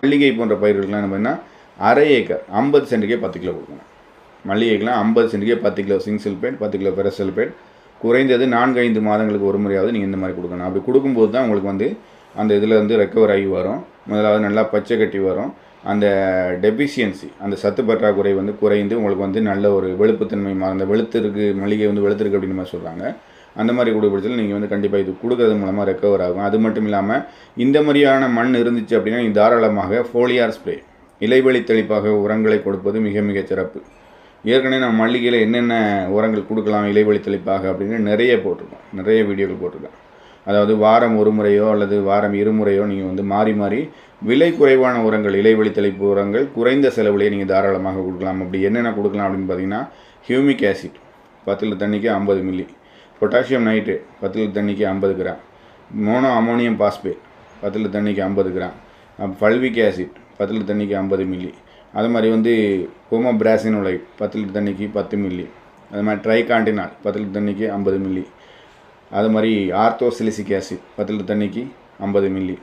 மல்லிகை போன்ற பயிர்களுக்கெல்லாம் என்ன பண்ணால் அரை ஏக்கர் 50 சென்ட்டுக்கே 10 கிலோ கொடுக்கணும். மல்லிகைக்கெலாம் 50 சென்ட்டுக்கே 10 kilo sink sulphate, 10 kilo ferrous sulphate, குறைந்தது 4-5 மாதங்களுக்கு ஒரு முறையாவது நீங்கள் இந்த மாதிரி கொடுக்கணும். அப்படி கொடுக்கும்போது தான் உங்களுக்கு வந்து அந்த இதில் வந்து ரெக்கவர் ஆகி வரும். முதலாவது நல்லா பச்சை கட்டி வரும். அந்த டெபிஷியன்சி, அந்த சத்து பற்றாக்குறை வந்து குறைந்து உங்களுக்கு வந்து நல்ல ஒரு வெளுப்புத்தன்மை அந்த வெளுத்திருக்கு, மல்லிகை வந்து வெளுத்திருக்கு அப்படின்னு மாதிரி சொல்கிறாங்க. அந்த மாதிரி கொடுக்கறதுல நீங்கள் வந்து கண்டிப்பாக இது கொடுக்கறது மூலமாக ரெக்கவர் ஆகும். அது மட்டும் இல்லாமல் இந்த மாதிரியான மண் இருந்துச்சு அப்படின்னா நீங்கள் தாராளமாக ஃபோலியார் ஸ்ப்ரே, இலைவெளி தெளிப்பாக உரங்களை கொடுப்பது மிக மிக சிறப்பு. ஏற்கனவே நான் மல்லிகையில் என்னென்ன உரங்கள் கொடுக்கலாம் இலைவெளி தெளிப்பாக அப்படின்னு நிறைய போட்டிருக்கோம், நிறைய வீடியோக்கள் போட்டிருக்கேன். அதாவது வாரம் ஒரு முறையோ அல்லது வாரம் இருமுறையோ நீங்கள் வந்து மாறி மாறி விலை குறைவான உரங்கள், இலைவெளி தெளிப்பு உரங்கள் குறைந்த செலவுலேயே நீங்கள் தாராளமாக கொடுக்கலாம். அப்படி என்னென்ன கொடுக்கலாம் அப்படின்னு பார்த்தீங்கன்னா, ஹியூமிக் ஆசிட் 10 லிட்டர் தண்ணிக்கு 50 மில்லி, பொட்டாசியம் நைட்ரேட் 10 லிட்டர் தண்ணிக்கு 50 gram, mono ammonium phosphate 10 litre தண்ணிக்கு 50 கிராம், பல்விக் ஆசிட் 10 லிட்டர் தண்ணிக்கு 50 மில்லி, அது மாதிரி வந்து கோமோபிராசினோலைட் 10 லிட்டர் தண்ணிக்கு 10 மில்லி, அது மாதிரி ட்ரைகாண்டினால் 10 லிட்டர் தண்ணிக்கு 50 மில்லி, அது மாதிரி ஆர்த்தோசிலிசிக் ஆசிட் 10 லிட்டர் தண்ணிக்கு 50 மில்லி,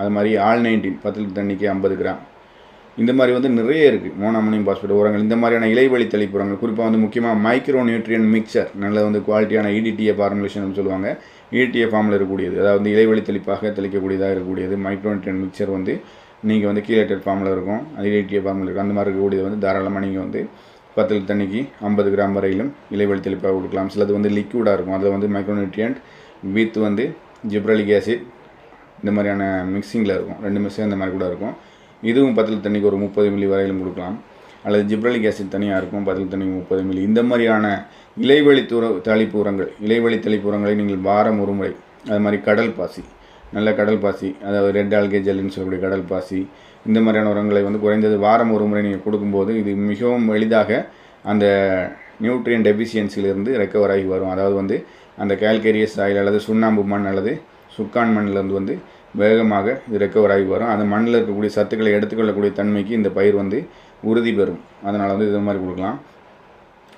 அது மாதிரி ஆல்-19 10 லிட்டர் தண்ணிக்கு 50 கிராம். இந்த மாதிரி வந்து நிறைய இருக்குது மோனோ அமோனியம் பாஸ்பேட் உரங்கள். இந்த மாதிரியான இலைவெளி தெளிப்பு உரங்கள், குறிப்பாக வந்து முக்கியமாக மைக்ரோ நியூட்ரியன் மிக்சர், நல்ல வந்து குவாலிட்டியான EDTA ஃபார்முலேஷன் சொல்லுவாங்க. EDTA ஃபார்மில் இருக்கக்கூடியது, அதாவது இலைவெளி தெளிப்பாக தெளிக்கக்கூடியதாக இருக்கக்கூடியது மைக்ரோ நியூட்ரியன் மிக்சர் வந்து நீங்கள் வந்து கீழேட்டட் ஃபார்மில் இருக்கும், அது EDTA ஃபார்மில் இருக்கும். அந்த மாதிரி இருக்கக்கூடியது வந்து தாராளமாக நீங்கள் வந்து 10 லிட்டர் தண்ணிக்கு 50 கிராம் வரையிலும் இலைவெளி தெளிப்பாக கொடுக்கலாம். சிலது வந்து லிக்விடாக இருக்கும், அதில் வந்து மைக்ரோ நியூட்ரியன்ட் வித் வந்து ஜிப்ரலிக் ஆசிட் இந்த மாதிரியான மிக்சிங்கில் இருக்கும், ரெண்டுமே சேர்ந்த மாதிரி கூட இருக்கும். இதுவும் 10 லிட்டர் தண்ணிக்கு ஒரு 30 மில்லி வரையிலும் கொடுக்கலாம். அல்லது ஜிப்ரலிக் ஆசிட் தனியாக இருக்கும், 10 லிட்டர் தண்ணிக்கு 30 மில்லி. இந்த மாதிரியான இலைவெளி தெளிப்பு உரங்கள், இலைவெளி தெளிப்பு உரங்களை நீங்கள் வாரம் ஒரு முறை, அது மாதிரி கடல் பாசி, நல்ல கடல் பாசி, அதாவது ரெட் ஆல்கே ஜெல்லுன்னு சொல்லக்கூடிய கடல் பாசி, இந்த மாதிரியான உரங்களை வந்து குறைந்தது வாரம் ஒரு முறை நீங்கள் கொடுக்கும்போது இது மிகவும் எளிதாக அந்த நியூட்ரியன் டெஃபிஷியன்சிலிருந்து ரெக்கவர் ஆகி வரும். அதாவது வந்து அந்த கால்கேரியஸ் சாயில் அல்லது சுண்ணாம்பு மண் அல்லது சுக்கான் மண்ணிலேருந்து வந்து வேகமாக இது ரெக்கவர் ஆகி வரும். அந்த மண்ணில் இருக்கக்கூடிய சத்துக்களை எடுத்துக்கொள்ளக்கூடிய தன்மைக்கு இந்த பயிர் வந்து உறுதி பெறும். அதனால் வந்து இது மாதிரி கொடுக்கலாம்.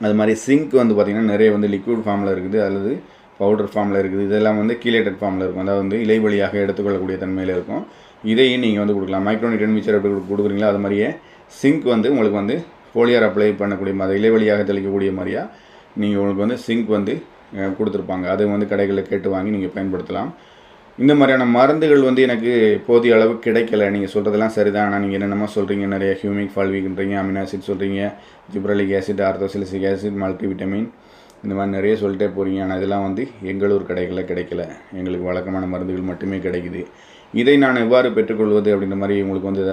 அது மாதிரி சிங்க் வந்து பார்த்திங்கன்னா நிறைய வந்து லிக்விட் ஃபார்மில் இருக்குது, அல்லது பவுடர் ஃபார்மில் இருக்குது. இதெல்லாம் வந்து கீலேட்டட் ஃபார்மில் இருக்கும், அதாவது வந்து இலை வழியாக எடுத்துக்கொள்ளக்கூடிய தன்மையில் இருக்கும். இதையும் நீங்கள் வந்து கொடுக்கலாம். மைக்ரோ நியூட்ரியன் மிக்சர் எப்படி கொடுக்குறீங்களோ அது மாதிரியே சிங்க் வந்து உங்களுக்கு வந்து ஃபோலியார் அப்ளை பண்ணக்கூடிய மாதிரி, இலை வழியாக தெளிக்கக்கூடிய மாதிரியாக நீங்கள் உங்களுக்கு வந்து சிங்க் வந்து கொடுத்துருப்பாங்க. அதை வந்து கடைகளில் கேட்டு வாங்கி நீங்கள் பயன்படுத்தலாம். இந்த மாதிரியான மருந்துகள் வந்து எனக்கு போதிய அளவு கிடைக்கல. நீங்கள் சொல்கிறதெல்லாம் சரிதான், ஆனால் நீங்கள் என்னென்னமோ சொல்கிறீங்க, நிறைய ஹியூமிக் ஃபால்விக்ன்றீங்க, அமினோ ஆசிட் சொல்கிறீங்க, ஜிப்ரலிக் ஆசிட், ஆர்த்தோசிலிசிக் ஆசிட், மல்டிவிட்டமின், இந்த மாதிரி நிறைய சொல்லிட்டே போகிறீங்க. ஆனால் இதெல்லாம் வந்து எங்களூர் கடைகளில் கிடைக்கல, எங்களுக்கு வழக்கமான மருந்துகள் மட்டுமே கிடைக்குது. இதை நான் எவ்வாறு பெற்றுக்கொள்வது அப்படின்ற மாதிரி உங்களுக்கு வந்து